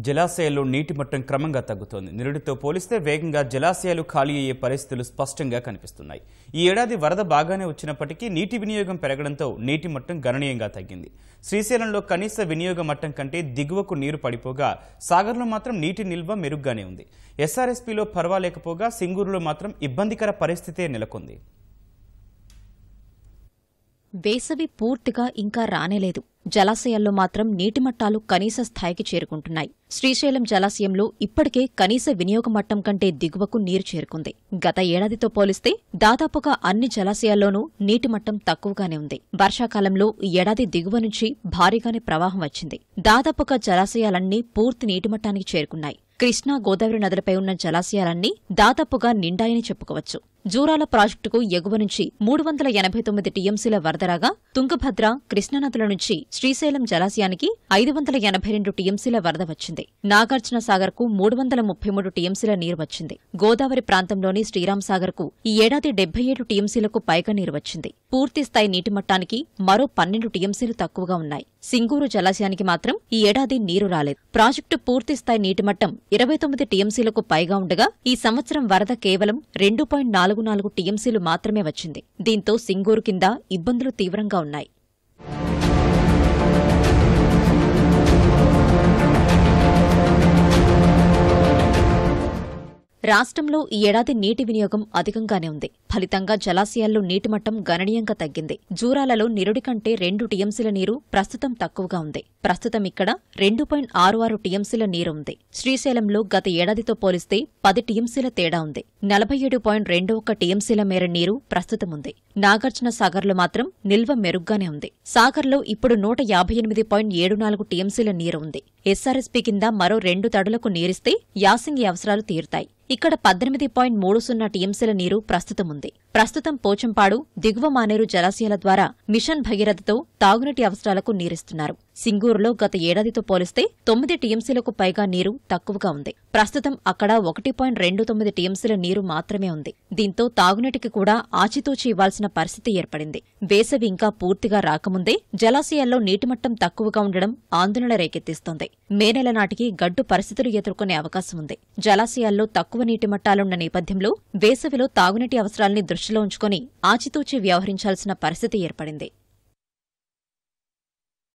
జలాశయాల్లో నీటి మట్టం క్రమంగా తగ్గుతోంది. నిరుడితో పోలిస్తే వేగంగా జలాశయాలు ఖాళీ అయ్యే పరిస్థితులు స్పష్టంగా కనిపిస్తున్నాయి. ఈ ఏడాది వరద బాగానే వచ్చినప్పటికీ నీటి వినియోగం పెరగడంతో నీటి మట్టం గణనీయంగా తగ్గింది. శ్రీశైలంలో కనీస వినియోగ మట్టం కంటే దిగువకు నీరు పడిపోగా సాగర్లో మాత్రం నీటి నిల్వ మెరుగ్గానే ఉంది. ఎస్ఆర్ఎస్పీలో పర్వాలేకపోగా సింగూరులో మాత్రం ఇబ్బందికర పరిస్థితే నెలకొంది. వేసవి పూర్తిగా ఇంకా రానేలేదు. జలాశయాల్లో మాత్రం నీటి మట్టాలు కనీస స్థాయికి చేరుకుంటున్నాయి. శ్రీశైలం జలాశయంలో ఇప్పటికే కనీస వినియోగ మట్టం కంటే దిగువకు నీరు చేరుకుంది. గత ఏడాదితో పోలిస్తే దాదాపుగా అన్ని జలాశయాల్లోనూ నీటి మట్టం తక్కువగానే ఉంది. వర్షాకాలంలో ఈ ఏడాది దిగువ నుంచి భారీగానే ప్రవాహం వచ్చింది. దాదాపుగా జలాశయాలన్నీ పూర్తి నీటి మట్టానికి చేరుకున్నాయి. కృష్ణా, గోదావరి నదులపై ఉన్న జలాశయాలన్నీ దాదాపుగా నిండాయని చెప్పుకోవచ్చు. జూరాల ప్రాజెక్టుకు ఎగువ నుంచి 389 టీఎంసీల వరద రాగా, తుంగభద్ర, కృష్ణానదుల నుంచి శ్రీశైలం జలాశయానికి 582 టీఎంసీల వరద వచ్చింది. నాగార్జున సాగర్కు 333 టీఎంసీల నీరు వచ్చింది. గోదావరి ప్రాంతంలోని శ్రీరామ్ సాగర్కు ఈ ఏడాది 77 టీఎంసీలకు పైగా నీరు వచ్చింది. పూర్తిస్థాయి నీటి మట్టానికి మరో 12 టీఎంసీలు తక్కువగా ఉన్నాయి. సింగూరు జలాశయానికి మాత్రం ఈ ఏడాది నీరు రాలేదు. ప్రాజెక్టు పూర్తిస్థాయి నీటిమట్టం 29 టీఎంసీలకు పైగా ఉండగా, ఈ సంవత్సరం వరద కేవలం 2.44 టీఎంసీలు మాత్రమే వచ్చింది. దీంతో సింగూరు కింద ఇబ్బందులు తీవ్రంగా ఉన్నాయి. రాష్ట్రంలో ఈ ఏడాది నీటి వినియోగం అధికంగానే ఉంది. ఫలితంగా జలాశయాల్లో నీటిమట్టం గణనీయంగా తగ్గింది. జూరాలలో నిరుడి కంటే 2 టీఎంసీల నీరు ప్రస్తుతం తక్కువగా ఉంది. ప్రస్తుతం ఇక్కడ 2.66 టీఎంసీల నీరు ఉంది. శ్రీశైలంలో గత ఏడాదితో పోలిస్తే 10 టీఎంసీల తేడా ఉంది. 47.21 టీఎంసీల మేర నీరు ప్రస్తుతం ఉంది. నాగార్జున సాగర్లో మాత్రం నిల్వ మెరుగ్గానే ఉంది. సాగర్లో ఇప్పుడు 158.74 టీఎంసీల నీరు ఉంది. ఎస్ఆర్ఎస్పీ కింద మరో 2 తడులకు నీరిస్తే యాసింగి అవసరాలు తీరుతాయి. ఇక్కడ 18.30 టీఎంసీల నీరు ప్రస్తుతం ఉంది. ప్రస్తుతం పోచంపాడు, దిగువ మానేరు జలాశయాల ద్వారా మిషన్ భగీరథతో తాగునీటి అవసరాలకు నీరిస్తున్నారు. సింగూరులో గత ఏడాదితో పోలిస్తే 9 టీఎంసీలకు పైగా నీరు తక్కువగా ఉంది. ప్రస్తుతం అక్కడ 1.29 టీఎంసీల నీరు మాత్రమే ఉంది. దీంతో తాగునీటికి కూడా ఆచితూచి ఇవ్వాల్సిన పరిస్థితి ఏర్పడింది. వేసవి ఇంకా పూర్తిగా రాకముందే జలాశయాల్లో నీటిమట్టం తక్కువగా ఉండడం ఆందోళన రేకెత్తిస్తోంది. మే నెల నాటికి గడ్డు పరిస్థితులు ఎదుర్కొనే అవకాశం ఉంది. జలాశయాల్లో తక్కువ నీటి మట్టాలున్న నేపథ్యంలో వేసవిలో తాగునీటి అవసరాల్ని దృష్టిలో ఉంచుకుని ఆచితూచి వ్యవహరించాల్సిన పరిస్థితి ఏర్పడింది.